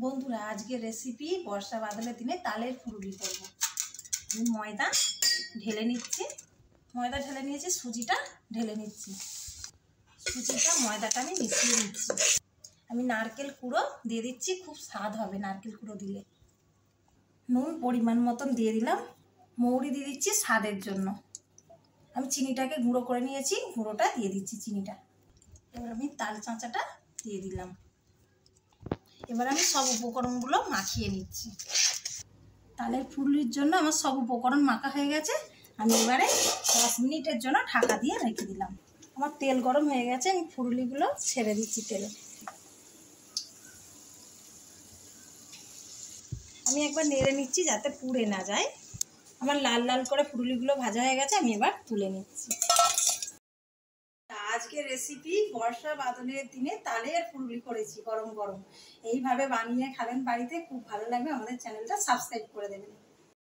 বন্ধুরা, আজকের রেসিপি বর্ষা বাদলের দিনে তালের ফুলুরি করব। আমি ময়দা ঢেলে নিচ্ছি, সুজিটা ঢেলে নিচ্ছি। সুজিটা ময়দাটা আমি মিশিয়ে নিচ্ছি। আমি নারকেল কুড়ো দিয়ে দিচ্ছি, খুব স্বাদ হবে নারকেল কুড়ো দিলে। নুন পরিমাণ মতন দিয়ে দিলাম, মৌরি দিয়ে দিচ্ছি স্বাদের জন্য। আমি চিনিটাকে গুঁড়ো করে নিয়েছি, গুঁড়োটা দিয়ে দিচ্ছি চিনিটা। এবার আমি তাল চাঁচাটা দিয়ে দিলাম। এবার আমি সব উপকরণগুলো মাখিয়ে নিচ্ছি। তালের ফুলুরির জন্য আমার সব উপকরণ মাখা হয়ে গেছে। আমি এবারে 10 মিনিটের জন্য ঢাকা দিয়ে রেখে দিলাম। আমার তেল গরম হয়ে গেছে, আমি ফুলুরিগুলো ছেড়ে দিচ্ছি তেলে। আমি একবার নেড়ে নিচ্ছি যাতে পুড়ে না যায়। আমার লাল লাল করে ফুলুরিগুলো ভাজা হয়ে গেছে, আমি এবার তুলে নিচ্ছি। আজকের রেসিপি বর্ষা বাদলের দিনে তালের ফুলুরি করেছি গরম গরম। এইভাবে বানিয়ে খাবেন বাড়িতে, খুব ভালো লাগবে। আমাদের চ্যানেলটা সাবস্ক্রাইব করে দেবেন।